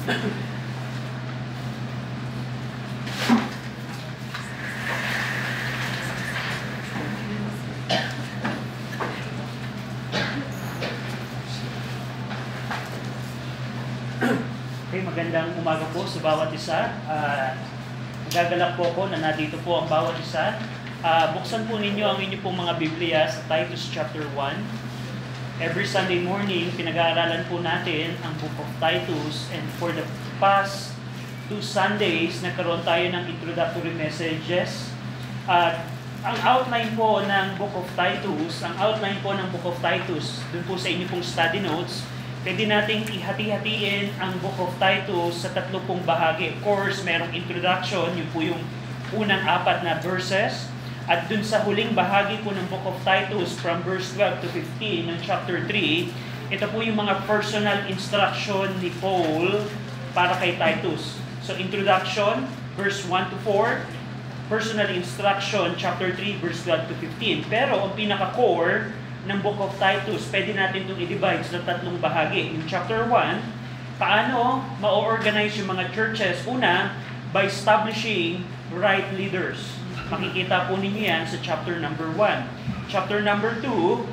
Okay, magandang umaga po sa bawat isa. Gagalak po ako na nandito po ang bawat isa. Buksan po ninyo ang inyong pong mga Biblia sa Titus chapter 1. Every Sunday morning, pinag-aaralan po natin ang Book of Titus, and for the past 2 Sundays, nagkaroon tayo ng introductory messages. Ang outline po ng Book of Titus, dun po sa inyong pong study notes, pwede nating ihati-hatiin ang Book of Titus sa 3 pong bahagi. Of course, merong introduction, yun po yung unang 4 na verses. At dun sa huling bahagi po ng Book of Titus, from verse 12 to 15 ng chapter 3, ito po yung mga personal instruction ni Paul para kay Titus. So, introduction, verse 1 to 4, personal instruction, chapter 3, verse 12 to 15. Pero, ang pinaka-core ng Book of Titus, pwede natin itong i-divide sa 3 bahagi. Yung chapter 1, paano ma-organize yung mga churches? Una, by establishing right leaders. Makikita po ninyo yan sa chapter number 1. Chapter number 2,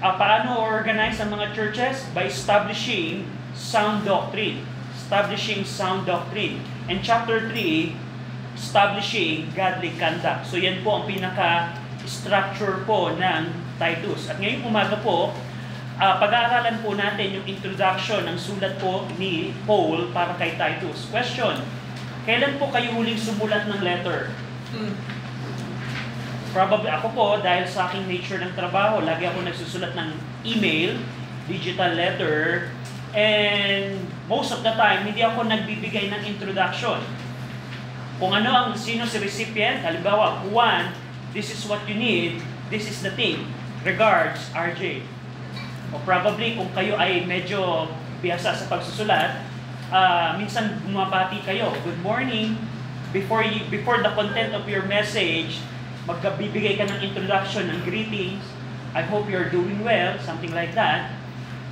paano organize ang mga churches? By establishing sound doctrine. And chapter 3, establishing godly conduct. So yan po ang pinaka-structure po ng Titus. At ngayong umaga po, pag-aaralan po natin yung introduction ng sulat po ni Paul para kay Titus. Question, kailan po kayo huling sumulat ng letter? Probably ako po, dahil sa aking nature ng trabaho, lagi ako nagsusulat ng email, digital letter, and most of the time, hindi ako nagbibigay ng introduction. Kung sino si recipient, halimbawa, Juan, this is what you need, this is the thing. Regards, RJ. O probably, kung kayo ay medyo bihasa sa pagsusulat, minsan bumabati kayo, good morning. Before the content of your message, magbibigay ka ng introduction, ng greetings. I hope you're doing well, something like that.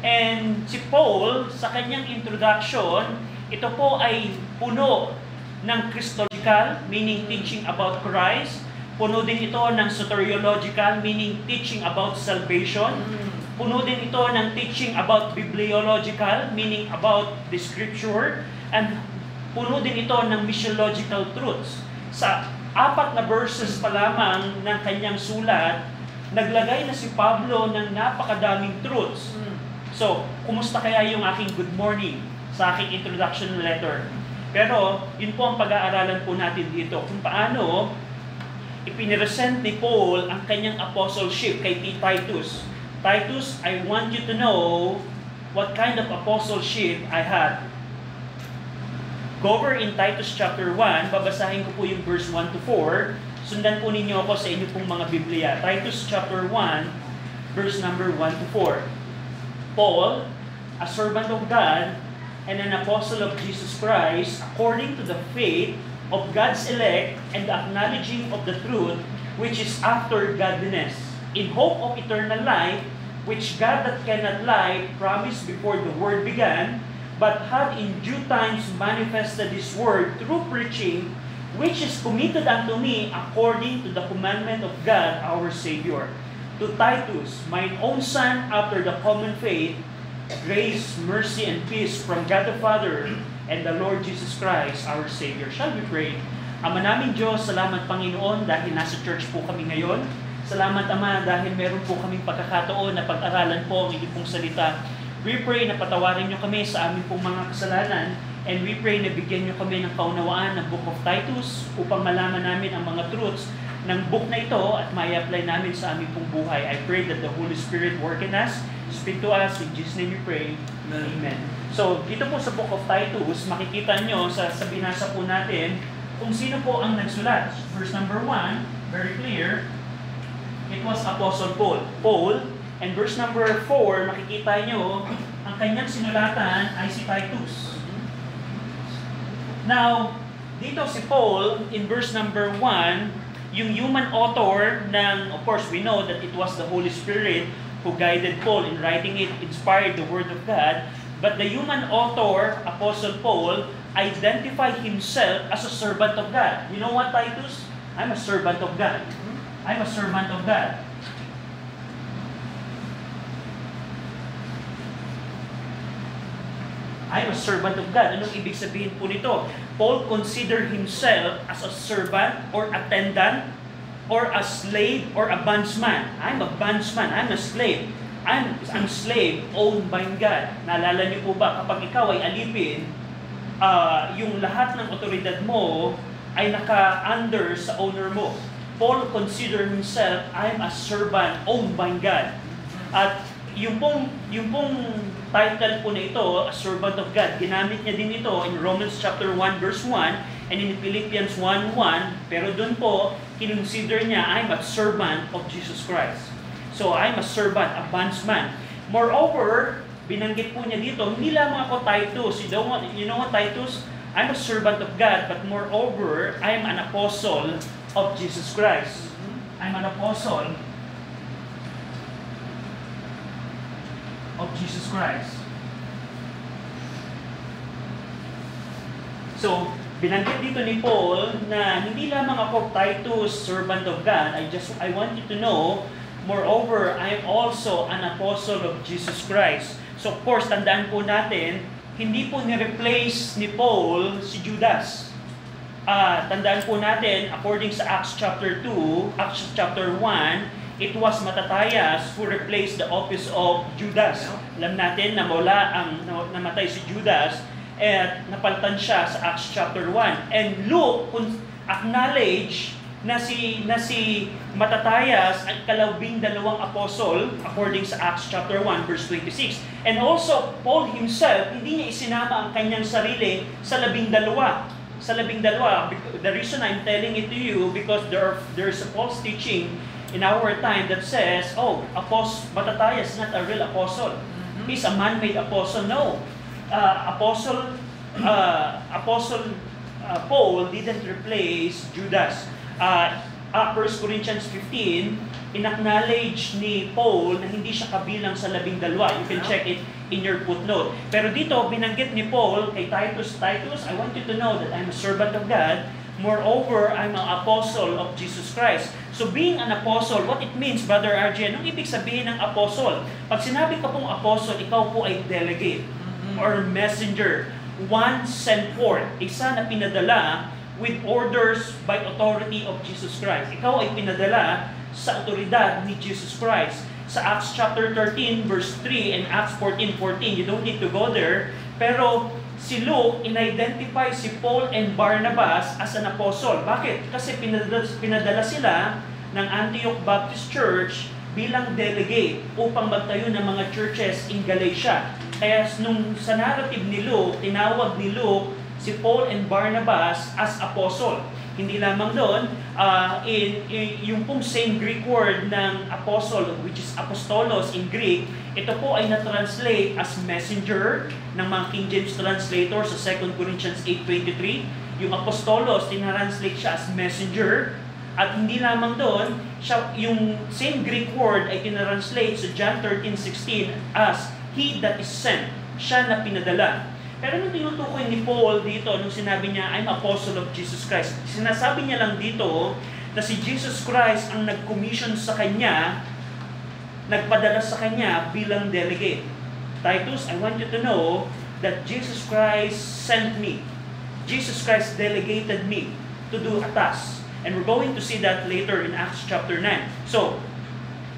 And si Paul, sa kanyang introduction, ito po ay puno ng Christological, meaning teaching about Christ. Puno din ito ng soteriological, meaning teaching about salvation. Puno din ito ng teaching about bibliological, meaning about the scripture. And puno din ito ng missiological truths. Sa 4 na verses pa lamang ng kanyang sulat, naglagay na si Pablo ng napakadaming truths. So, kumusta kaya yung aking good morning sa aking introduction letter? Pero, yun po ang pag-aaralan po natin dito. Kung paano ipiniresent ni Paul ang kanyang apostleship kay Titus. Titus, I want you to know what kind of apostleship I had. Go over in Titus chapter 1, babasahin ko po yung verse 1 to 4. Sundan po ninyo ako sa inyo pong mga Biblia. Titus chapter 1, verse number 1 to 4. Paul, a servant of God and an apostle of Jesus Christ, according to the faith of God's elect and the acknowledging of the truth, which is after godliness, in hope of eternal life, which God that cannot lie promised before the world began, but had in due times manifested His word through preaching, which is committed unto me according to the commandment of God our Savior. To Titus, mine own son, after the common faith, grace, mercy, and peace from God the Father and the Lord Jesus Christ our Savior. Shall we pray? Ama namin Diyos, salamat Panginoon dahil nasa church po kami ngayon. Salamat Ama dahil meron po kaming pagkakataon na pag-aralan po ang inyong pong salita. We pray na patawarin niyo kami sa aming pong mga kasalanan, and we pray na bigyan niyo kami ng kaunawaan ng Book of Titus upang malaman namin ang mga truths ng book na ito at mai-apply namin sa aming pong buhay. I pray that the Holy Spirit work in us, speak to us, in Jesus' name we pray. Amen. So, dito po sa Book of Titus, makikita nyo sa binasa po natin kung sino po ang nagsulat. Verse number 1, very clear, it was Apostle Paul. And verse number 4, makikita nyo, ang kanyang sinulatan ay si Titus. Now, dito si Paul, in verse number 1, yung human author ng, of course, we know that it was the Holy Spirit who guided Paul in writing it, inspired the Word of God. But the human author, Apostle Paul, identified himself as a servant of God. You know what, Titus? I'm a servant of God. I'm a servant of God. I'm a servant of God. Anong ibig sabihin po nito? Paul considered himself as a servant or attendant or a slave or a bondsman. I'm a bondsman. I'm a slave. I'm a slave owned by God. Naalala niyo po ba, kapag ikaw ay alipin, yung lahat ng otoridad mo ay naka-under sa owner mo. Paul considered himself, I'm a servant owned by God. At yung pong title po na ito, a servant of God, ginamit niya din ito in Romans chapter 1 verse 1 and in Philippians 1:1, pero doon po, kinonsider niya, I'm a servant of Jesus Christ. So, I'm a servant, a bondsman. Moreover, binanggit po niya dito, hindi lamang ako Titus. You know what, Titus? I'm a servant of God, but moreover, I'm an apostle of Jesus Christ. I'm an apostle of Jesus Christ. So, binanggit dito ni Paul na hindi lamang ako Titus, servant of God. I want you to know, moreover, I am also an apostle of Jesus Christ. So, of course, tandaan po natin, hindi po ni-replace ni Paul si Judas. Tandaan po natin, according sa Acts chapter 2, Acts chapter 1, it was Matthias who replaced the office of Judas. Alam natin na namatay si Judas at napalitan siya sa Acts chapter 1. And Luke acknowledge na si Matthias ay kalawing dalawang apostle according sa Acts chapter 1 verse 26. And also Paul himself, hindi niya isinama ang kanyang sarili sa 12. Sa 12. The reason I'm telling it to you because there's a false teaching in our time that says, Matthias is not a real apostle. He's a man-made apostle. No. Apostle Paul didn't replace Judas. 1 Corinthians 15, inacknowledge ni Paul na hindi siya kabilang sa 12. You can check it in your footnote. Pero dito, binanggit ni Paul kay Titus, I want you to know that I'm a servant of God. Moreover, I'm an apostle of Jesus Christ. So being an apostle, what it means, Brother RJ, anong ibig sabihin ng apostle? Pag sinabi ka pong apostle, ikaw po ay delegate or messenger. One sent forth. Isa na pinadala with orders by authority of Jesus Christ. Ikaw ay pinadala sa otoridad ni Jesus Christ. Sa Acts chapter 13 verse 3 and Acts 14:14, you don't need to go there. Pero si Luke, in-identify si Paul and Barnabas as an apostle. Bakit? Kasi pinadala sila ng Antioch Baptist Church bilang delegate upang magtayo ng mga churches in Galatia. Kaya sa narrative ni Luke, tinawag ni Luke si Paul and Barnabas as apostle. Hindi lamang doon, yung pong same Greek word ng apostle, which is apostolos in Greek, ito po ay na-translate as messenger ng mga King James translator sa 2 Corinthians 8:23. Yung apostolos, tinranslate siya as messenger. At hindi lamang doon, yung same Greek word ay tinranslate sa John 13:16 as he that is sent, siya na pinadala. Pero nung tinutukoy ni Paul dito, nung sinabi niya, I'm apostle of Jesus Christ, sinasabi niya lang dito na si Jesus Christ ang nag-commission sa kanya, nagpadala sa kanya bilang delegate. Titus, I want you to know that Jesus Christ sent me. Jesus Christ delegated me to do a task. And we're going to see that later in Acts chapter 9. So,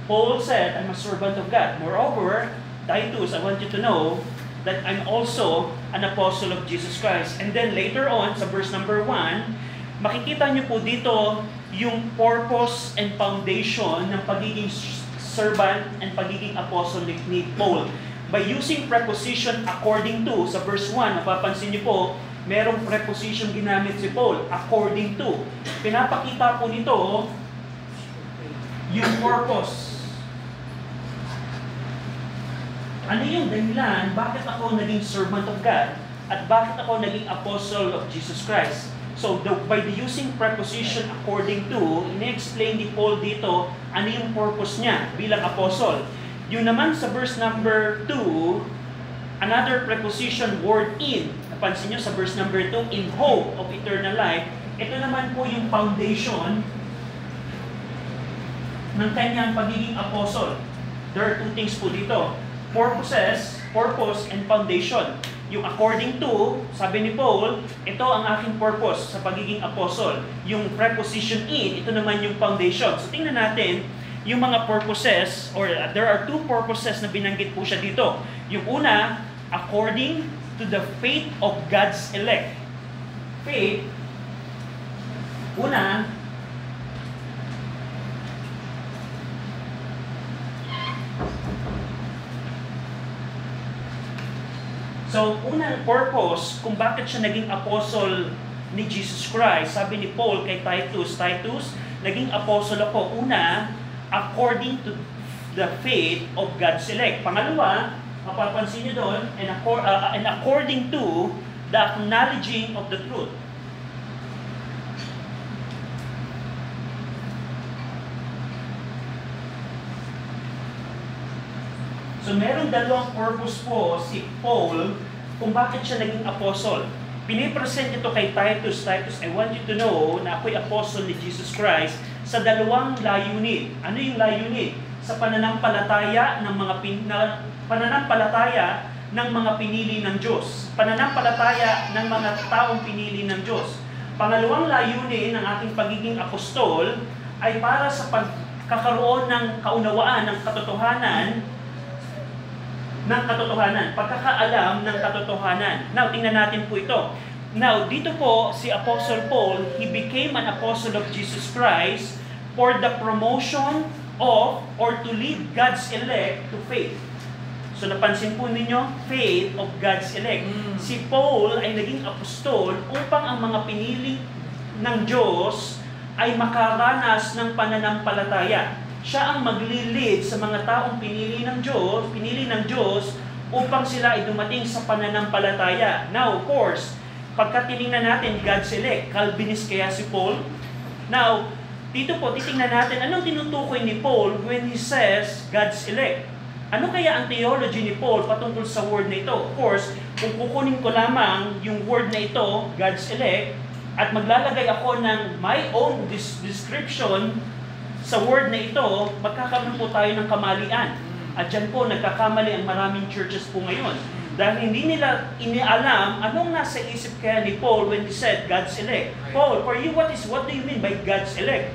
Paul said, I'm a servant of God. Moreover, Titus, I want you to know that I'm also an apostle of Jesus Christ. And then later on, sa verse number 1, makikita niyo po dito yung purpose and foundation ng pagiging servant and pagiging apostle ni Paul. By using preposition according to, sa verse 1, napapansin niyo po, merong preposition ginamit si Paul, according to. Pinapakita po nito yung purpose. Ano yung dahilan, bakit ako naging servant of God at bakit ako naging apostle of Jesus Christ? So, by the using preposition according to, ine-explain ni Paul dito ano yung purpose niya bilang apostle. Yung naman sa verse number 2, another preposition, word in. Napansin nyo sa verse number 2, in hope of eternal life. Ito naman po yung foundation ng kanyang pagiging apostle. There are two things po dito. Purpose, and foundation. Yung according to, sabi ni Paul, ito ang aking purpose sa pagiging apostle. Yung preposition in, ito naman yung foundation. So tingnan natin yung mga purposes, or there are two purposes na binanggit po siya dito. Yung una, according to the faith of God's elect. Faith, una, so, unang purpose kung bakit siya naging apostle ni Jesus Christ, sabi ni Paul kay Titus, naging apostle ako, una, according to the faith of God's elect. Pangalawa, mapapansin niyo doon, and according to the acknowledging of the truth. So, merong dalawang purpose po si Paul kung bakit siya naging apostle. Pinipresent ito kay Titus. Titus, I want you to know na ako'y apostle ni Jesus Christ sa dalawang layunin. Ano yung layunin? Sa pananampalataya ng pananampalataya ng mga pinili ng Diyos. Pananampalataya ng mga taong pinili ng Diyos. Pangalawang layunin ng ating pagiging apostol ay para sa pagkakaroon ng kaunawaan ng katotohanan, pagkakaalam ng katotohanan. Now, tingnan natin po ito. Now, dito po, si Apostle Paul, he became an apostle of Jesus Christ for the promotion of, or to lead God's elect to faith. So, napansin po ninyo, faith of God's elect. Si Paul ay naging apostol upang ang mga pinili ng Diyos ay makaranas ng pananampalataya. Siya ang magli-lead sa mga taong pinili ng Diyos upang sila ay dumating sa pananampalataya. Now, of course, pagka tinignan natin God's elect, Calvinist kaya si Paul. Now, dito po, titingnan natin anong tinutukoy ni Paul when he says God's elect. Ano kaya ang theology ni Paul patungkol sa word na ito? Of course, kung kukunin ko lamang yung word na ito, God's elect, at maglalagay ako ng my own description sa word na ito, magkakaroon po tayo ng kamalian. At dyan po, nagkakamali ang maraming churches po ngayon. Dahil hindi nila inialam anong nasa isip kaya ni Paul when he said God's elect. Paul, for you, what do you mean by God's elect?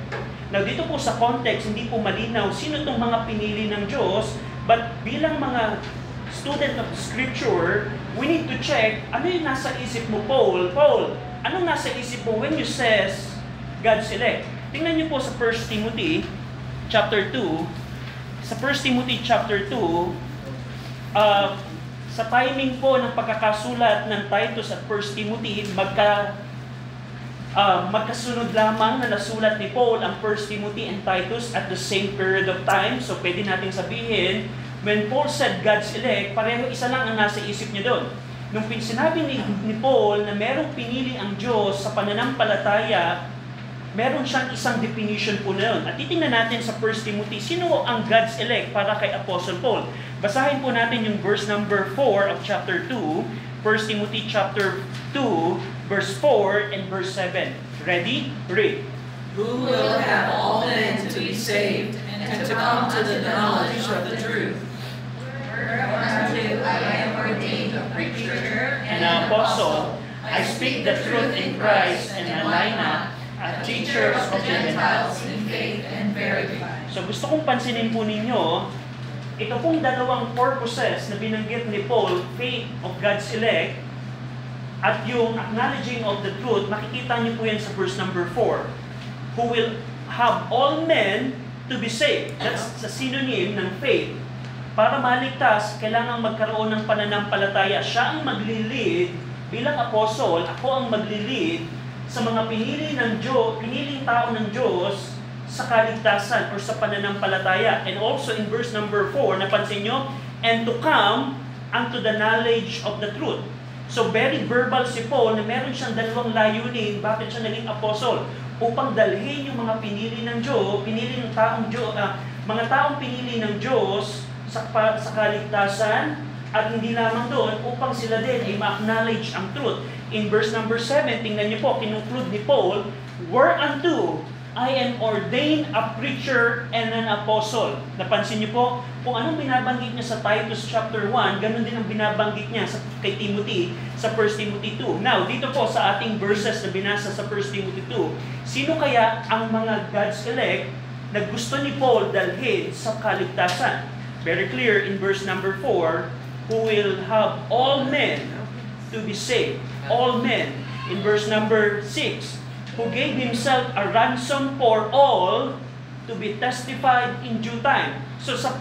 Now, dito po sa context, hindi po malinaw sino itong mga pinili ng Diyos, but bilang mga student of Scripture, we need to check ano yung nasa isip mo, Paul. Paul, anong nasa isip mo when you says God's elect? Tingnan niyo po sa 1 Timothy chapter 2. Sa 1 Timothy chapter 2, sa timing po ng pagkakasulat ng Titus at 1 Timothy, magkasunod lamang na nasulat ni Paul ang 1 Timothy and Titus at the same period of time. So pwede nating sabihin, when Paul said God's elect, pareho isa lang ang nasa isip niya doon. Nung sinabi ni Paul na merong pinili ang Diyos sa pananampalataya, meron siyang isang definition po na yun. At titingnan natin sa 1 Timothy, sino ang God's elect para kay Apostle Paul? Basahin po natin yung verse number 4 of chapter 2, 1 Timothy chapter 2, verse 4 and verse 7. Ready? Read. Who will have all men to be saved and to come to the knowledge of the truth. Whereunto I am ordained a preacher and an apostle. I speak the truth in Christ and I lie not, teachers of the Gentiles in faith and verify. So gusto kong pansinin po ninyo, ito pong dalawang purposes na binanggit ni Paul, faith of God's elect, at yung acknowledging of the truth, makikita niyo po yan sa verse number 4. Who will have all men to be saved. That's the synonym ng faith. Para maligtas, kailangan magkaroon ng pananampalataya. Siya ang maglilid bilang apostle, ako ang maglilid sa mga piniling tao ng Diyos sa kaligtasan or sa pananampalataya. And also in verse number 4, napansin nyo, and to come unto the knowledge of the truth. So very verbal si Paul na meron siyang dalawang layunin bakit siya naging apostle. Upang dalhin yung mga pinili ng Diyos, mga taong pinili ng Diyos sa kaligtasan At hindi lamang doon, upang sila din ay ma-acknowledge ang truth. In verse number 7, tingnan niyo po, kinunclude ni Paul, whereunto I am ordained a preacher and an apostle. Napansin niyo po, kung anong binabanggit niya sa Titus chapter 1, ganun din ang binabanggit niya kay Timothy sa 1 Timothy 2. Now, dito po sa ating verses na binasa sa 1 Timothy 2, sino kaya ang mga God's elect na gusto ni Paul dalhin sa kaligtasan? Very clear in verse number 4, who will have all men to be saved. All men. In verse number 6, who gave himself a ransom for all to be testified in due time. So sa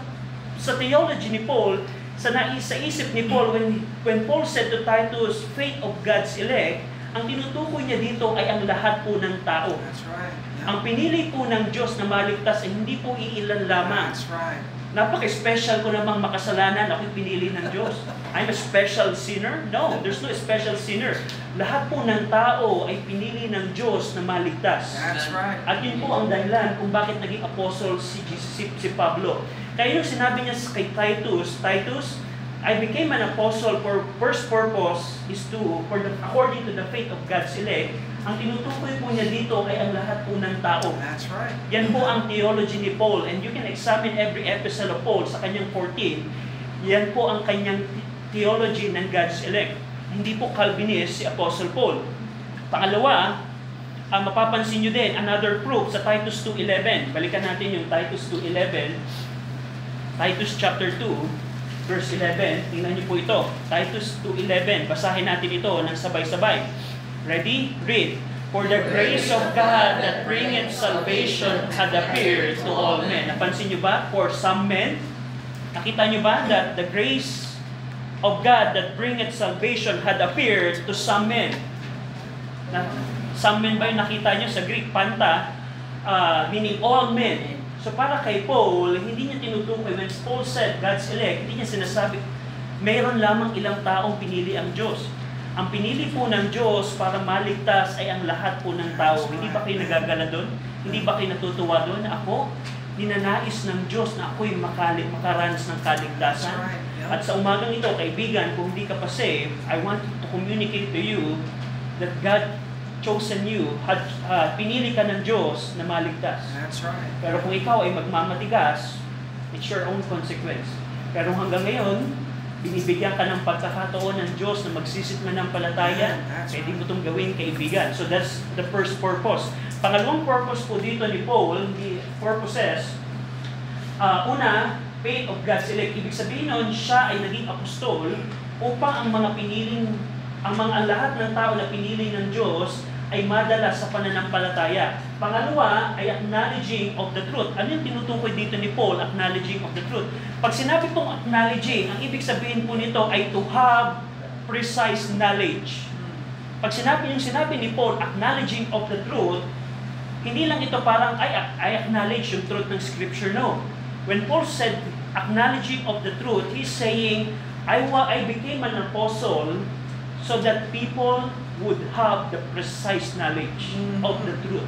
theology ni Paul, sa isip ni Paul, when Paul said to Titus, faith of God's elect, ang tinutukoy niya dito ay ang lahat po ng tao. That's right. Yeah. Ang pinili po ng Diyos na maligtas ay hindi po iilan lamang. That's right. Napaka-special ko namang makasalanan, ako'y pinili ng Diyos. I'm a special sinner? No, there's no special sinner. Lahat po ng tao ay pinili ng Diyos na maligtas. That's right. At yun po ang dahilan kung bakit naging apostle si Pablo. Kaya yung sinabi niya kay Titus, I became an apostle for first purpose is according to the faith of God's elect. Ang tinutukoy po niya dito ay ang lahat po ng tao. That's right. Yan po ang theology ni Paul. And you can examine every epistle of Paul sa kanyang 14. Yan po ang kanyang theology ng God's elect. Hindi po Calvinist si Apostle Paul. Pangalawa, mapapansin nyo din, another proof sa Titus 2:11. Balikan natin yung Titus 2:11. Titus chapter 2, verse 11. Tingnan nyo po ito. Titus 2:11. Basahin natin ito ng sabay-sabay. Ready? Read. For the grace of God that bringeth salvation had appeared to all men. Napansin nyo ba? For some men. Nakita nyo ba that the grace of God that bringeth salvation had appeared to some men? Some men ba yung nakita nyo sa Greek? Panta, meaning all men. So para kay Paul, hindi niya tinutukoy. When Paul said God's elect, hindi niya sinasabi, mayroon lamang ilang taong pinili ang Diyos. Ang pinili po ng Diyos para maligtas ay ang lahat po ng tao. Hindi ba kayo nagagala doon? Hindi ba kayo natutuwa doon na ako, ninanais ng Diyos na ako'y makaranas ng kaligtasan? At sa umagang ito, kaibigan, kung hindi ka pa saved, I want to communicate to you that God chosen you, pinili ka ng Diyos na maligtas. That's right. Pero kung ikaw ay magmamatigas, it's your own consequence. Pero hanggang ngayon, binibigyan ka ng pagkakataon ng Diyos na magsisitmanampalataya, pwede mo itong gawin, kaibigan. So that's the first purpose. Pangalawang purpose po dito ni Paul, the purposes, una, faith of God's elect. Ibig sabihin nun, siya ay naging apostol upang ang lahat ng tao na pinili ng Diyos ay madala sa pananampalataya. Pangalawa ay acknowledging of the truth. Ano yung tinutukoy dito ni Paul, acknowledging of the truth? Pag sinabi pong acknowledging, ang ibig sabihin po nito ay to have precise knowledge. Pag sinabi ni Paul, acknowledging of the truth, hindi lang ito parang, I acknowledge yung truth ng Scripture. No. When Paul said, acknowledging of the truth, he's saying, I became an apostle so that people would have the precise knowledge of the truth.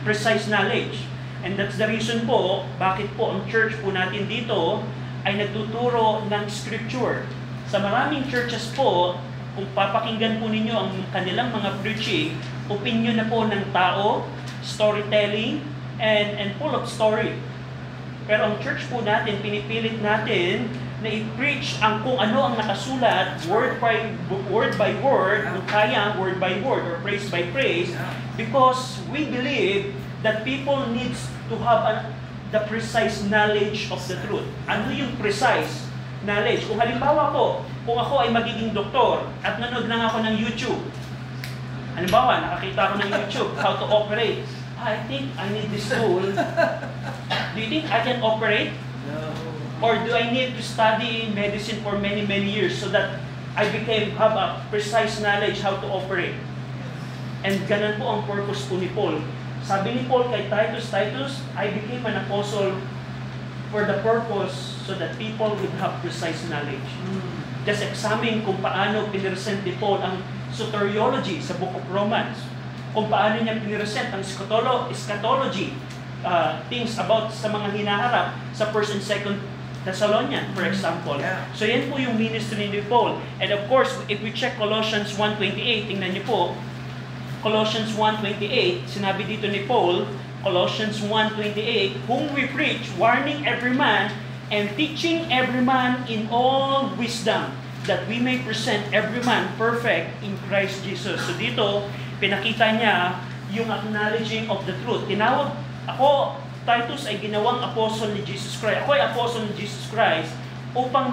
Precise knowledge. And that's the reason po, bakit po ang church po natin dito ay nagtuturo ng Scripture. Sa maraming churches po, kung papakinggan po ninyo ang kanilang mga preaching, opinion na po ng tao, storytelling, and full of story. Pero ang church po natin, pinipilit natin na i-preach ang kung ano ang nakasulat, word by word, kung kaya, word by word, or phrase by phrase, because we believe that people needs to have the precise knowledge of the truth. Ano yung precise knowledge? Kung halimbawa po, kung ako ay magiging doktor at nanood lang ako ng YouTube, halimbawa, nakakita ko ng YouTube, how to operate, I think I need this tool. Do you think I can operate? No. Or do I need to study medicine for many, many years so that I have a precise knowledge how to operate? And ganun po ang purpose po ni Paul. Sabi ni Paul kay Titus, I became an apostle for the purpose so that people would have precise knowledge. Just examine kung paano pinresent ni Paul ang soteriology sa Book of Romans. Kung paano niya pinresent ang eschatology, things about sa mga hinaharap sa 1st and 2nd Thessalonian, for example. Yeah. So yan po yung ministry ni Paul. And of course, if we check Colossians 1:28, tingnan niyo po, Colossians 1:28, sinabi dito ni Paul, Colossians 1:28, whom we preach, warning every man, and teaching every man in all wisdom, that we may present every man perfect in Christ Jesus. So dito, pinakita niya yung acknowledging of the truth. Tinawag ako, Titus ay ginawang apostle ni Jesus Christ. Ako ay apostle ni Jesus Christ upang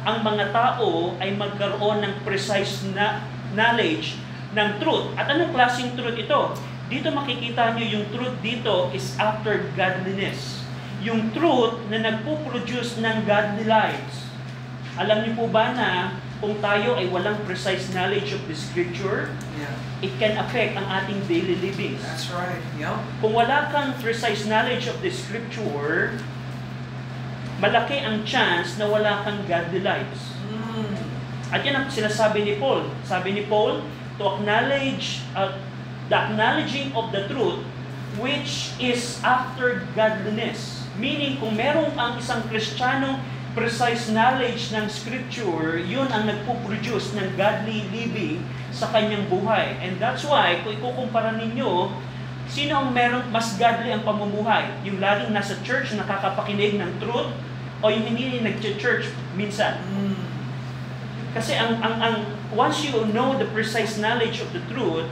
ang mga tao ay magkaroon ng precise na knowledge ng truth. At anong klaseng truth ito? Dito makikita nyo yung truth dito is after godliness. Yung truth na nagpo-produce ng godly lives. Alam niyo po ba na kung tayo ay walang precise knowledge of the Scripture, it can affect ang ating daily living. That's right. Yep. Kung wala kang precise knowledge of the Scripture, malaki ang chance na wala kang godly lives. At yan ang sinasabi ni Paul. Sabi ni Paul, to acknowledge the acknowledging of the truth which is after godliness. Meaning, kung meron ang isang Kristiyano precise knowledge ng Scripture, yun ang nagpo-produce ng godly living sa kanyang buhay. And that's why, kung ikukumpara ninyo, sino ang meron mas godly ang pamumuhay? Yung laging nasa church, nakakapakinig ng truth, o yung hindi nag-church minsan? Kasi once you know the precise knowledge of the truth,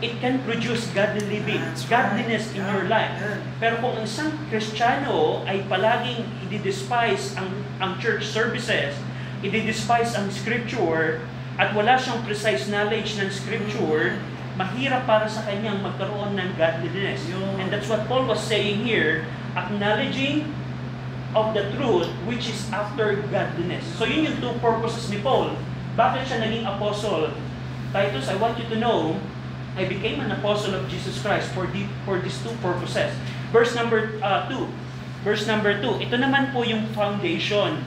it can produce godly living, godliness in your life. Pero kung ang isang Kristiyano ay palaging i-despise ang church services, i-despise ang Scripture, at wala siyang precise knowledge ng Scripture, mahirap para sa kanyang magkaroon ng godliness. And that's what Paul was saying here, acknowledging of the truth which is after godliness. So yun yung two purposes ni Paul. Bakit siya naging apostle? Titus, I want you to know, I became an apostle of Jesus Christ for these two purposes. Verse number 2. Verse number 2. Ito naman po yung foundation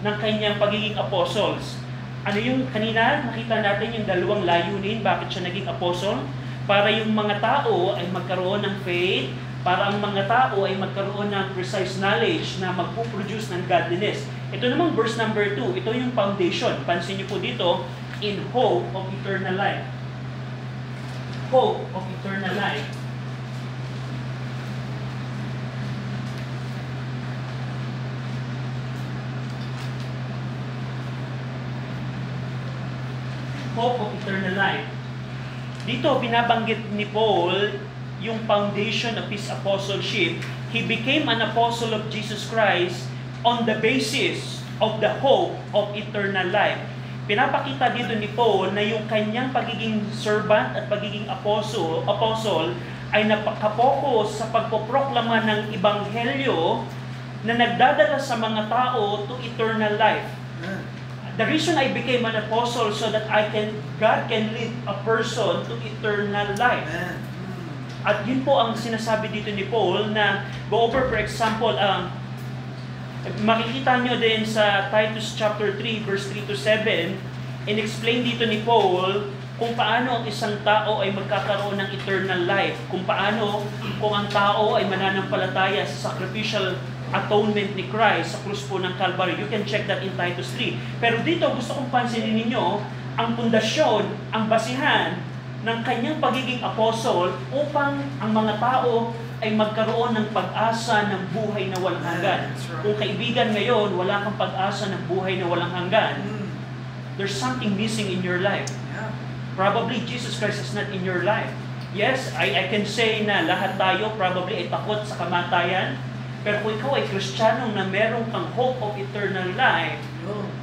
ng kanyang pagiging apostles. Ano yung kanina nakita natin yung dalawang layunin bakit siya naging apostle? Para yung mga tao ay magkaroon ng faith, para ang mga tao ay magkaroon ng precise knowledge na magpo-produce ng godliness. Ito namang verse number 2. Ito yung foundation. Pansin niyo po dito, in hope of eternal life. Hope of eternal life. Hope of eternal life. Dito binabanggit ni Paul yung foundation of his apostleship. He became an apostle of Jesus Christ on the basis of the hope of eternal life. Pinapakita dito ni Paul na yung kanyang pagiging servant at pagiging apostle ay napaka-focus sa pagpoproklama ng ebanghelyo na nagdadala sa mga tao to eternal life. The reason I became an apostle so that God can lead a person to eternal life. At yun po ang sinasabi dito ni Paul na go over, for example, makikita nyo din sa Titus chapter 3 verse 3 to 7, in-explain dito ni Paul kung paano ang isang tao ay magkakaroon ng eternal life, kung paano kung ang tao ay mananampalataya sa sacrificial atonement ni Christ sa krus po ng Calvary. You can check that in Titus 3. Pero dito gusto kong pansinin ninyo ang pundasyon, ang basihan ng kanyang pagiging apostle upang ang mga tao ay magkaroon ng pag-asa ng buhay na walang hanggan. Kung kaibigan ngayon, wala kang pag-asa ng buhay na walang hanggan, there's something missing in your life. Probably Jesus Christ is not in your life. Yes, I can say na lahat tayo probably ay takot sa kamatayan, pero kung ikaw ay Kristiyano na meron kang hope of eternal life,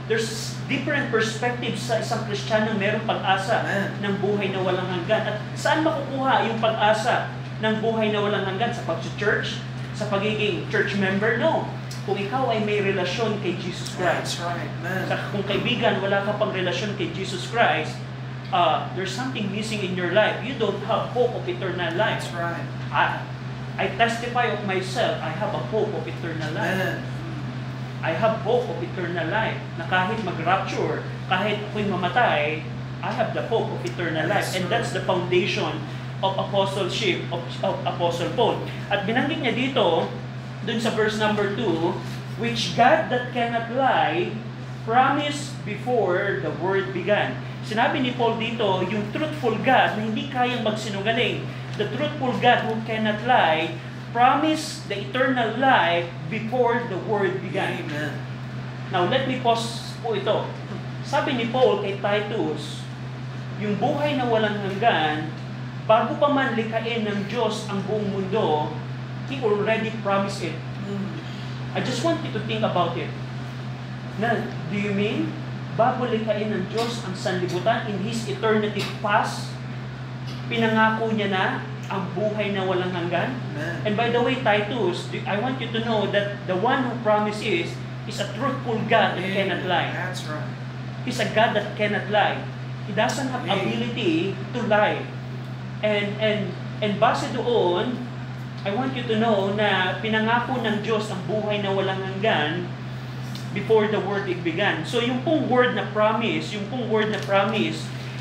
there's different perspectives sa isang Kristiyano meron pag-asa ng buhay na walang hanggan. At saan makukuha yung pag-asa ng buhay na walang hanggan? Sa pag-church? Sa pagiging church member? No. Kung ikaw ay may relasyon kay Jesus Christ. That's right, man. Kung kaibigan, wala ka pang relasyon kay Jesus Christ, there's something missing in your life. You don't have hope of eternal life. That's right. I testify of myself, I have a hope of eternal life. I have hope of eternal life. Na kahit mag-rapture, kahit ako'y mamatay, I have the hope of eternal life. And that's the foundation of apostleship of Apostle Paul. At binanggit niya dito, dun sa verse number 2, which God that cannot lie promised before the world began. Sinabi ni Paul dito, yung truthful God na hindi kayang magsinungaling, the truthful God who cannot lie, promised the eternal life before the world began. Amen. Now, let me pause po ito. Sabi ni Paul kay Titus, yung buhay na walang hanggan, bago pa man likhain ng Diyos ang buong mundo, He already promised it. I just want you to think about it. Na, do you mean, bago likhain ng Diyos ang sanlibutan, in His eternity past, pinangako niya na ang buhay na walang hanggan? Amen. And by the way, Titus, I want you to know that the one who promises is a truthful God that cannot lie. That's right. He's a God that cannot lie. He doesn't have ability to lie. And base doon, I want you to know na pinangako ng Diyos ang buhay na walang hanggan before the world began. So yung pong word na promise,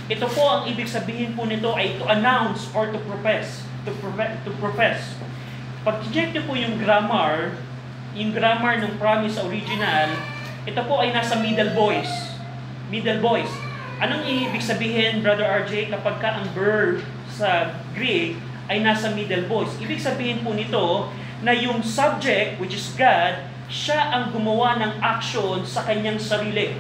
ito po ang ibig sabihin po nito ay to announce or to profess. Pag check niyo po yung grammar ng promise sa original, ito po ay nasa middle voice. Middle voice. Anong ibig sabihin, Brother RJ, kapag ka ang verb sa Greek ay nasa middle voice? Ibig sabihin po nito na yung subject, which is God, siya ang gumawa ng action sa kanyang sarili.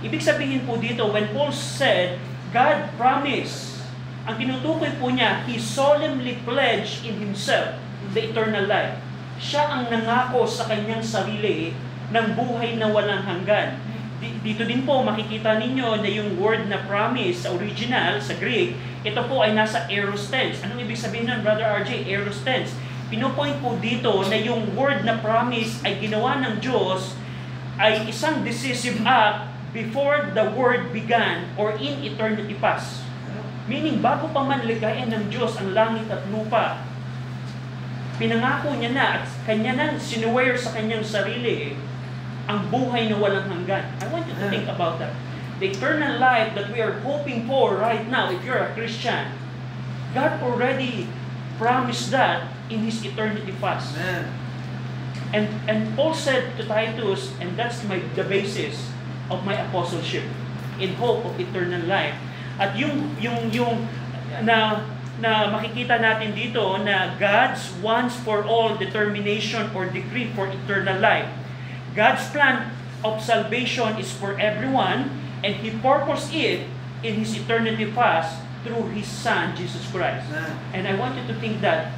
Ibig sabihin po dito, when Paul said, God promised, ang tinutukoy po niya, He solemnly pledged in Himself the eternal life. Siya ang nangako sa kanyang sarili ng buhay na walang hanggan. Dito din po makikita ninyo na yung word na promise sa original, sa Greek, ito po ay nasa aorist tense. Anong ibig sabihin nun, Brother RJ? Aorist tense. Pinopoint po dito na yung word na promise ay ginawa ng Diyos ay isang decisive act before the world began or in eternity past. Meaning, bago pa man ligayan ng Diyos ang langit at lupa, pinangako niya na at kanya na sinuware sa kanyang sarili ang buhay na walang hanggan. I want you to think about that. The eternal life that we are hoping for right now, if you're a Christian, God already promised that in His eternity past. And Paul said to Titus, and that's the basis of my apostleship, in hope of eternal life. At yung na makikita natin dito na God's once for all determination or decree for eternal life. God's plan of salvation is for everyone, and He purposed it in His eternity past through His Son, Jesus Christ. And I want you to think that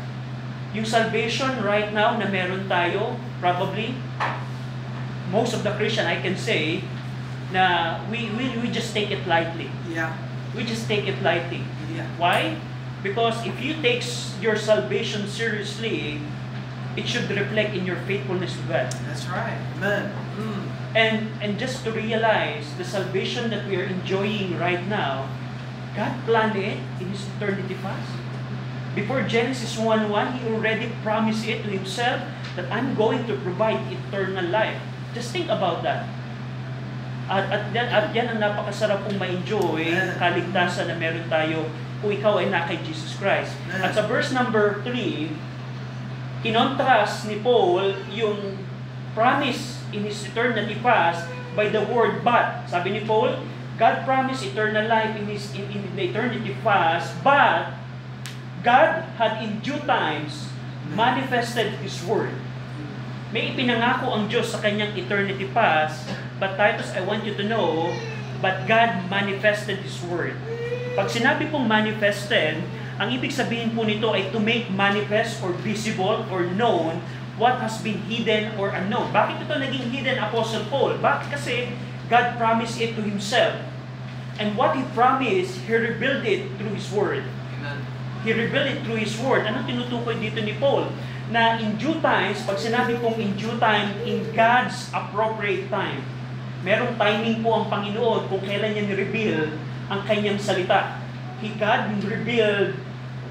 yung salvation right now na meron tayo, probably, most of the Christian, I can say, na we just take it lightly. Yeah. We just take it lightly. Yeah. Why? Because if you take your salvation seriously, it should reflect in your faithfulness to God. That's right. Amen. And just to realize the salvation that we are enjoying right now, God planned it in His eternity past. Before Genesis 1:1, He already promised it to Himself that I'm going to provide eternal life. Just think about that. At yan ang napakasarap pong ma-enjoy, kaligtasan na meron tayo kung ikaw ay na kay Jesus Christ. At sa verse number 3, kinontrast ni Paul yung promise in His eternity past by the word but. Sabi ni Paul, God promised eternal life in the eternity past, but God had in due times manifested His word. May ipinangako ang Diyos sa kanyang eternity past, but Titus, I want you to know, but God manifested His word. Pag sinabi pong manifested, ang ibig sabihin po nito ay to make manifest or visible or known what has been hidden or unknown. Bakit ito naging hidden, Apostle Paul? Bakit? Kasi God promised it to Himself. And what He promised, He revealed it through His word. Amen. He revealed it through His word. Anong tinutukoy dito ni Paul? Na in due times, pag sinabi pong in due time, in God's appropriate time. Merong timing po ang Panginoon kung kailan niya ni-reveal ang kanyang salita. God revealed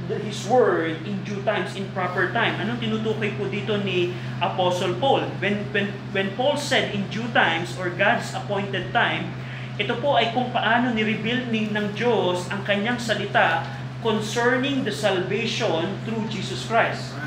His word in due times, in proper time. Anong tinutukoy po dito ni Apostle Paul? When Paul said in due times or God's appointed time, ito po ay kung paano ni-reveal ng Diyos ang kanyang salita concerning the salvation through Jesus Christ.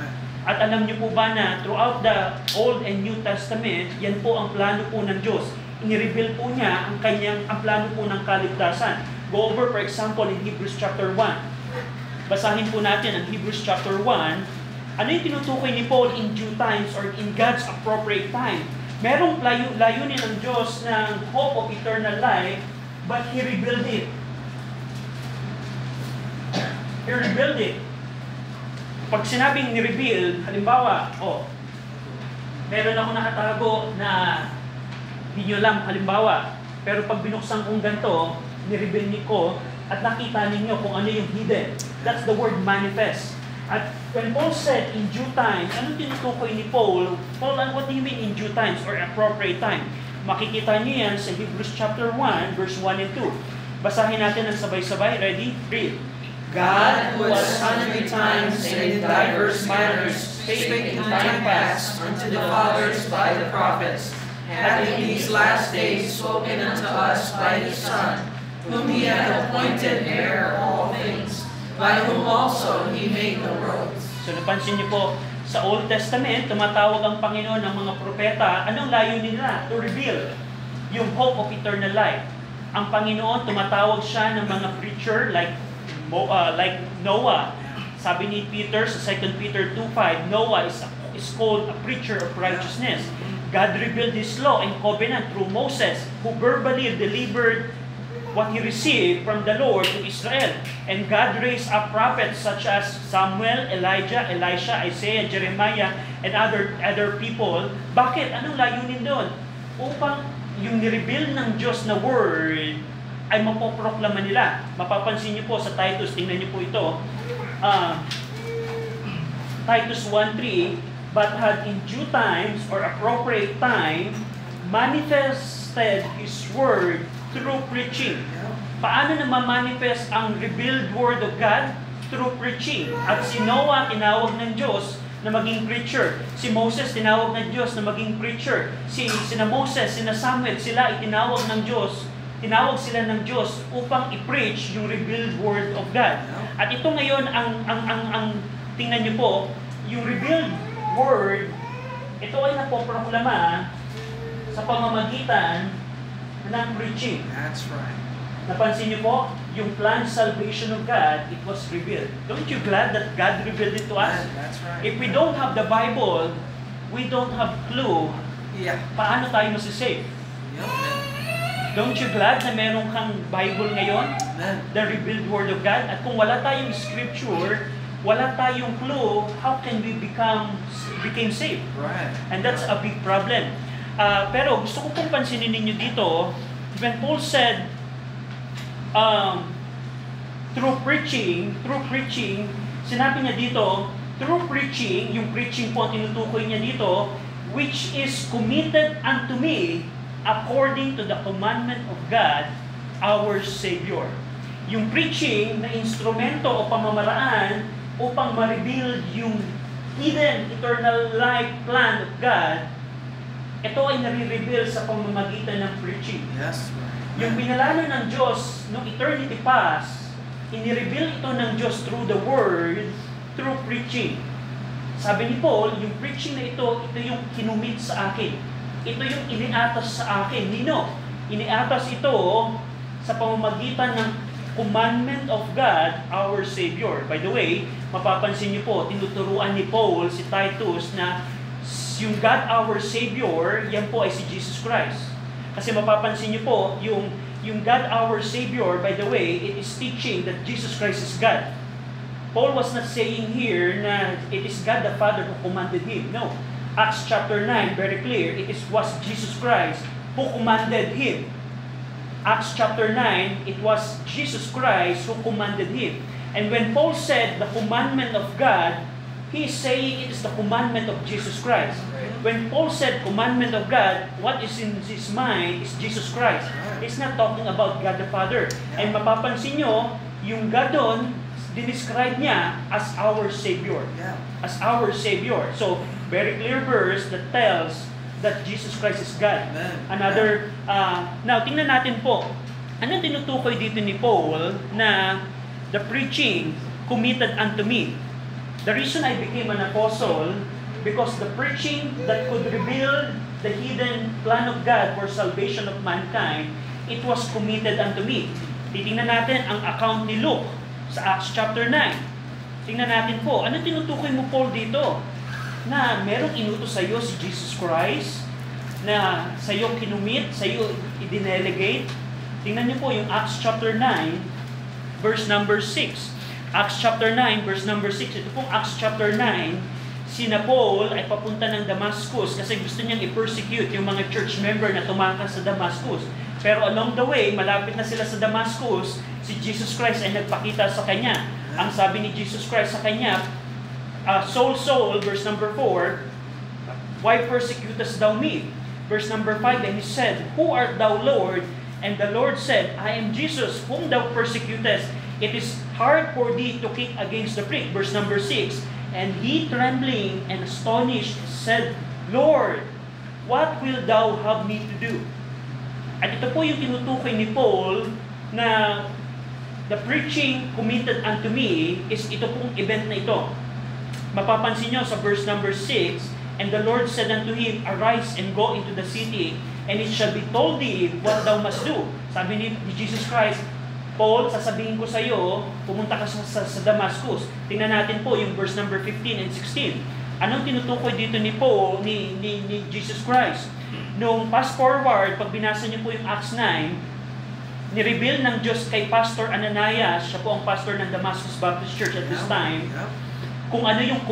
At alam niyo po ba na throughout the Old and New Testament, yan po ang plano po ng Diyos. Inireveal po niya ang plano po ng kaligtasan. Go over for example in Hebrews chapter 1. Basahin po natin ang Hebrews chapter 1. Ano yung tinutukoy ni Paul in due times or in God's appropriate time? Merong layunin ng Diyos ng hope of eternal life, but He revealed it. He revealed it. Pag sinabing ni-reveal, halimbawa, meron ako nakatago na hindi nyo alam, halimbawa, pero pag binuksan kong ganito, ni-reveal ko at nakita ninyo kung ano yung hidden. That's the word manifest. At when Paul said in due time, anong tinutukoy ni Paul? Paul, what do you mean in due times or appropriate time? Makikita niyo yan sa Hebrews chapter 1, verse 1 and 2. Basahin natin ng sabay-sabay. Ready? Read. God, who at sundry times and in diverse manners spake in time past unto the fathers by the prophets, hath in these last days spoken unto us by His Son, whom He hath appointed heir of all things, by whom also He made the worlds. So napansin niyo po, sa Old Testament, tumatawag ang Panginoon ng mga propeta. Anong layunin nila? To reveal yung hope of eternal life. Ang Panginoon, tumatawag siya ng mga preacher like Noah. Sabi ni Peter sa 2 Peter 2:5, Noah is called a preacher of righteousness. God revealed His law and covenant through Moses, who verbally delivered what he received from the Lord to Israel. And God raised up prophets such as Samuel, Elijah, Elisha, Isaiah, Jeremiah, and other people. Bakit? Anong layunin doon? Upang yung nireveal ng Diyos na word ay mapoproklama nila. Mapapansin niyo po sa Titus, tingnan niyo po ito. Titus 1:3, but had in due times or appropriate time manifested His word through preaching. Paano na ma-manifest ang revealed word of God? Through preaching. At si Noah tinawag ng Diyos na maging preacher. Si Moses tinawag ng Diyos na maging preacher. Sina Moses, sina Samuel, sila itinawag ng Diyos. Tinawag sila ng Diyos upang i-preach yung revealed word of God. At ito ngayon ang tingnan niyo po, yung revealed word, ito ay napoproklama sa pamamagitan ng preaching. That's right. Napansin niyo po, yung plan salvation of God, it was revealed. Don't you glad that God revealed it to us? That's right. If we don't have the Bible, we don't have clue paano tayo masisave. Yep. Don't you glad na meron kang Bible ngayon? Amen. The revealed Word of God. At kung wala tayong scripture, wala tayong clue, how can we became saved? Right. And that's a big problem. Pero gusto ko pong pansinin ninyo dito, when Paul said, through preaching, sinabi niya dito, through preaching, yung preaching po tinutukoy niya dito, which is committed unto me according to the commandment of God, our Savior. Yung preaching na instrumento o pamamaraan upang ma-reveal yung hidden eternal life plan of God, ito ay nare-reveal sa pamamagitan ng preaching. Yes. Yung binalala ng Diyos noong eternity past, inireveal ito ng Diyos through the Word, through preaching. Sabi ni Paul, yung preaching na ito yung kinumit sa akin. Ito yung iniatas sa akin. Nino? Iniatas ito sa pamamagitan ng commandment of God, our Savior. By the way, mapapansin niyo po, tinuturuan ni Paul si Titus na yung God, our Savior, yan po ay si Jesus Christ. Kasi mapapansin niyo po, yung God, our Savior, by the way, it is teaching that Jesus Christ is God. Paul was not saying here na it is God the Father who commanded Him. No. Acts chapter 9, very clear, was Jesus Christ who commanded Him. Acts chapter 9, it was Jesus Christ who commanded Him. And when Paul said the commandment of God, he is saying it is the commandment of Jesus Christ. When Paul said commandment of God, what is in his mind is Jesus Christ. He's not talking about God the Father. And mapapansin nyo, yung God doon, dinescribe niya as our Savior. As our Savior. So, very clear verse that tells that Jesus Christ is God. Another, now, tingnan natin po, anong tinutukoy dito ni Paul na the preaching committed unto me? The reason I became an apostle, because the preaching that could reveal the hidden plan of God for salvation of mankind, it was committed unto me. Titingnan natin ang account ni Luke sa Acts chapter 9. Tingnan natin po, ano tinutukoy mo, Paul, dito? Na merong inutos sa iyo si Jesus Christ, na sa iyo kinumit, sa iyo i-delegate. Tingnan niyo po yung Acts chapter 9, verse number 6. Acts chapter 9, verse number 6. Ito pong Acts chapter 9, sina Paul ay papunta ng Damascus kasi gusto niyang i-persecute yung mga church member na tumakas sa Damascus. Pero along the way, malapit na sila sa Damascus, si Jesus Christ ay nagpakita sa kanya. Ang sabi ni Jesus Christ sa kanya, Saul, Saul, verse number 4, why persecutest thou me? Verse number 5, and he said, who art thou, Lord? And the Lord said, I am Jesus, whom thou persecutest. It is hard for thee to kick against the prick. Verse number 6, and he, trembling and astonished, said, Lord, what wilt thou have me to do? At ito po yung tinutukoy ni Paul na the preaching committed unto me is ito pong event na ito. Mapapansin nyo sa verse number 6, and the Lord said unto him, arise and go into the city, and it shall be told thee what thou must do. Sabi ni Jesus Christ, Paul, sasabihin ko sa iyo, pumunta ka sa Damascus. Tingnan natin po yung verse number 15 and 16. Anong tinutukoy dito ni Paul, ni Jesus Christ? Nung fast forward, pag binasa niyo po yung Acts 9, nireveal ng Diyos kay Pastor Ananias, siya po ang pastor ng Damascus Baptist Church at this time, kung ano yung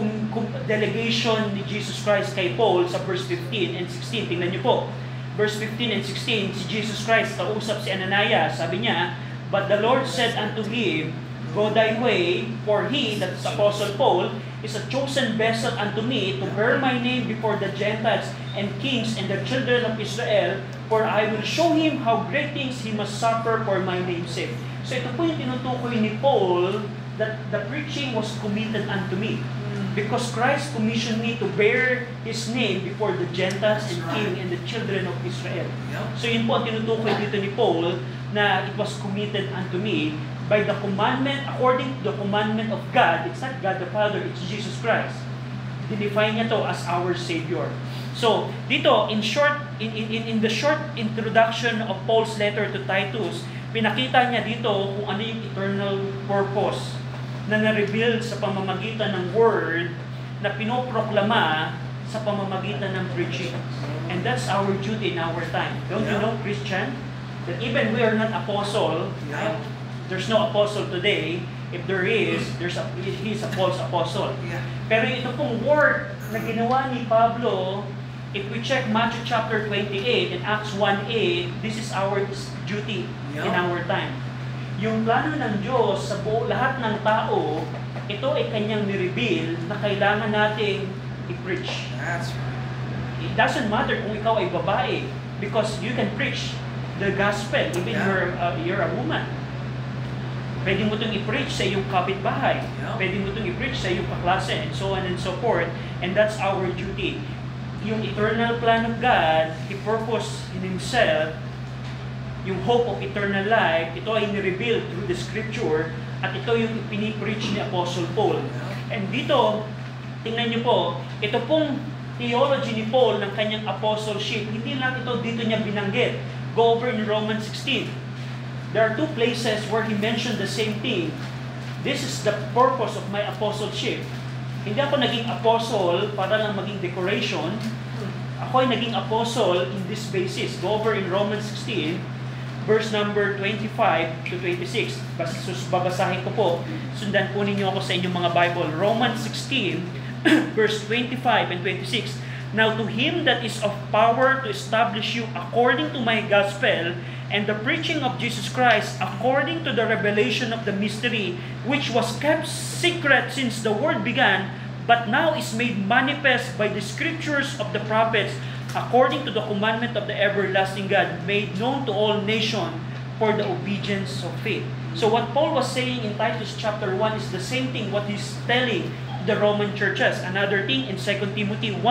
delegation ni Jesus Christ kay Paul sa verse 15 and 16. Tingnan niyo po. Verse 15 and 16, si Jesus Christ kausap si Ananias. Sabi niya, but the Lord said unto him, go thy way, for he, that is Apostle Paul, is a chosen vessel unto me to bear my name before the Gentiles and kings and the children of Israel, for I will show him how great things he must suffer for my name's sake. So ito po yung tinutukoy ni Paul, that the preaching was committed unto me. Because Christ commissioned me to bear His name before the Gentiles and king and the children of Israel. So yun po ang tinutukoy dito ni Paul, na it was committed unto me by the commandment, according to the commandment of God. It's not God the Father, it's Jesus Christ. Dinefine niya to as our Savior. So dito, in the short introduction of Paul's letter to Titus, pinakita niya dito kung ano yung eternal purpose na na-reveal sa pamamagitan ng word na pinoproklama sa pamamagitan ng preaching. And that's our duty in our time. Don't you know, Christian, that even we are not apostle, there's no apostle today. If there is, he's a false apostle. Pero ito pong word na ginawa ni Pablo, if we check Matthew chapter 28 and Acts 1:8, this is our duty in our time. Yung plano ng Diyos sa lahat ng tao, ito ay kanyang nireveal na kailangan nating i-preach. That's right. It doesn't matter kung ikaw ay babae, because you can preach the gospel even you're a woman. Pwede mo itong i-preach sa iyong kapitbahay. Pwede mo itong i-preach sa iyong kaklase, and so on and so forth. And that's our duty. Yung eternal plan of God, He purposed in Himself, yung hope of eternal life, ito ay ni-reveal through the Scripture, at ito yung pinipreach ni Apostle Paul. And dito, tingnan niyo po, ito pong theology ni Paul ng kanyang apostleship, hindi lang ito dito niya binanggit. Go over in Romans 16. There are two places where he mentioned the same thing. This is the purpose of my apostleship. Hindi ako naging apostle para lang maging decoration. Ako ay naging apostle in this basis. Go over in Romans 16, verse number 25 to 26. Babasahin ko po. Sundan po ninyo ako sa inyong mga Bible. Romans 16, verse 25 and 26. Now to him that is of power to establish you according to my gospel and the preaching of Jesus Christ according to the revelation of the mystery, which was kept secret since the world began, but now is made manifest by the scriptures of the prophets, according to the commandment of the everlasting God, made known to all nations for the obedience of faith. So what Paul was saying in Titus chapter 1 is the same thing what he's telling the Roman churches. Another thing in 2 Timothy 1,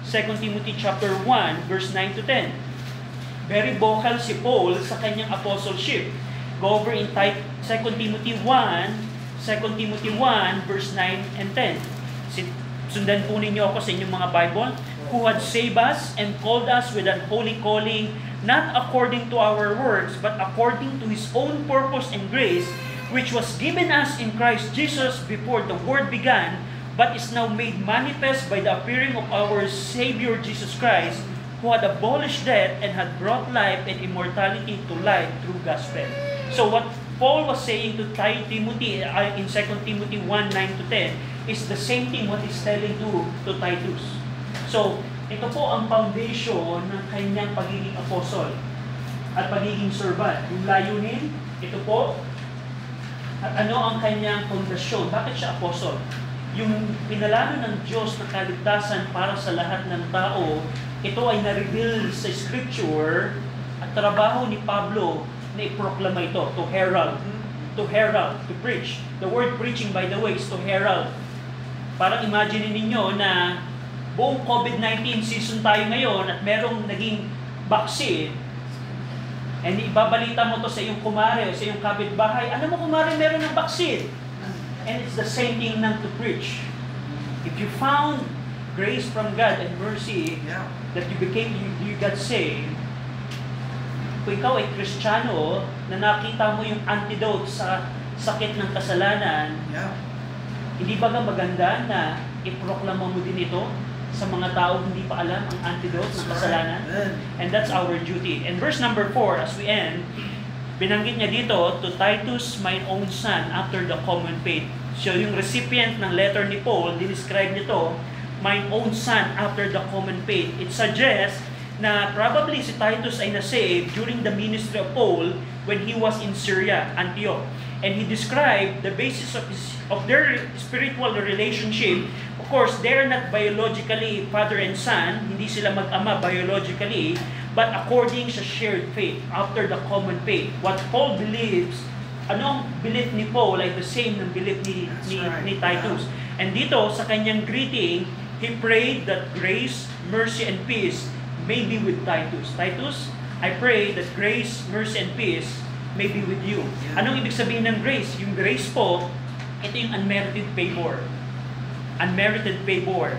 2 Timothy chapter 1, verse 9 to 10. Very vocal si Paul sa kanyang apostleship. Go over in 2 Timothy 1, 2 Timothy 1, verse 9 and 10. Sundan po ninyo ako sa inyong mga Bible. Who had saved us and called us with an holy calling, not according to our works, but according to His own purpose and grace, which was given us in Christ Jesus before the world began, but is now made manifest by the appearing of our Savior Jesus Christ, who had abolished death and had brought life and immortality to light through gospel. So what Paul was saying to Timothy in 2 Timothy 1, 9 to 10 is the same thing what he's telling to Titus. So, ito po ang foundation ng kanyang pagiging apostle at pagiging servant. Yung layunin, ito po, at ano ang kanyang fondasyon. Bakit siya apostle? Yung pinalano ng Diyos na kaligtasan para sa lahat ng tao, ito ay na-reveal sa Scripture at trabaho ni Pablo na iproklama ito, to herald, to preach. The word preaching, by the way, is to herald. Parang imagine ninyo na buong COVID-19 season tayo ngayon at merong naging vaccine, and ibabalita mo to sa iyong kumare o sa iyong kapitbahay, ano mo kumare, meron ng vaccine. And it's the same thing ng to preach. If you found grace from God and mercy, that you got saved, kung ikaw ay Kristiyano na nakita mo yung antidote sa sakit ng kasalanan, hindi ba maganda na iproklama mo din ito sa mga tao hindi pa alam ang antidote ng kasalanan? And that's our duty. And verse number 4, as we end, binanggit niya dito, to Titus, mine own son, after the common faith. So yung recipient ng letter ni Paul, dinescribe nito, mine own son, after the common faith. It suggests na probably si Titus ay na-saved during the ministry of Paul when he was in Syria, Antioch. And he described the basis of their spiritual relationship. Of course, they're not biologically father and son, hindi sila mag-ama biologically, but according sa shared faith, after the common faith. What Paul believes, anong belief ni Paul ay the same ng belief ni Titus. And dito, sa kanyang greeting, he prayed that grace, mercy, and peace may be with Titus. Titus, I pray that grace, mercy, and peace may be with you. Anong ibig sabihin ng grace? Yung grace po, ito yung unmerited favor. Unmerited favor.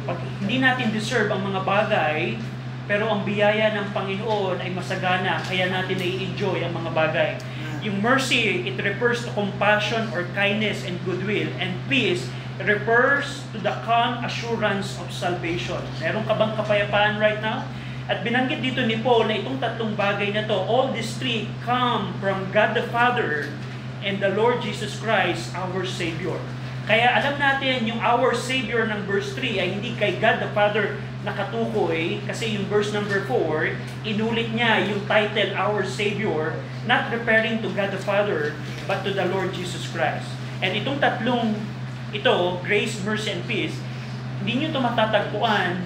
Pag hindi natin deserve ang mga bagay, pero ang biyaya ng Panginoon ay masagana, kaya natin nai-enjoy ang mga bagay. Yung mercy, it refers to compassion or kindness and goodwill. And peace refers to the calm assurance of salvation. Meron ka bang kapayapaan right now? At binanggit dito ni Paul na itong tatlong bagay na to, all these three come from God the Father and the Lord Jesus Christ, our Savior. Kaya alam natin yung our Savior ng verse 3 ay hindi kay God the Father nakatukoy, kasi yung verse number 4, inulit niya yung title, our Savior, not referring to God the Father, but to the Lord Jesus Christ. And itong tatlong ito, grace, mercy, and peace, hindi nyo ito matatagpuan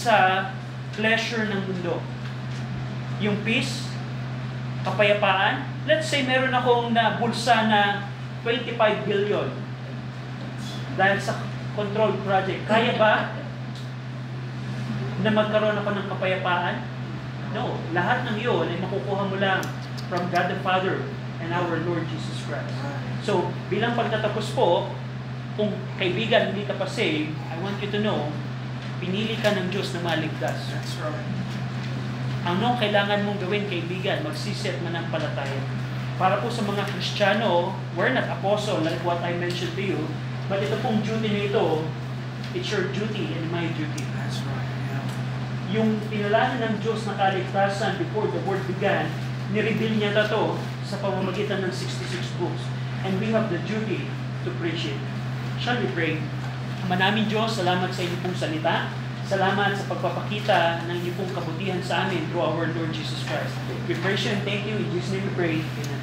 sa pleasure ng mundo. Yung peace, kapayapaan, let's say meron akong na bulsa na 25 billion dahil sa control project. Kaya ba na magkaroon ako ng kapayapaan? No. Lahat ng iyon ay makukuha mo lang from God the Father and our Lord Jesus Christ. So, bilang pagtatapos po, kung kaibigan hindi ka pa saved, I want you to know, pinili ka ng Diyos na maligtas. That's right. Ano kailangan mong gawin, kaibigan? Magsiset mananampalataya. Para po sa mga Kristiyano, we're not apostle like what I mentioned to you, but ito pong duty nito, it's your duty and my duty. That's right. Yeah. Yung pinalala ng Diyos na kaligtasan before the world began, nireveal niya ito sa pamamagitan ng 66 books. And we have the duty to preach it. Shall we pray? Manaming Diyos, salamat sa inyong pong salita. Salamat sa pagpapakita ng inyong pong kabutihan sa amin through our Lord Jesus Christ. We praise you and thank you. In Jesus' name we pray. Amen.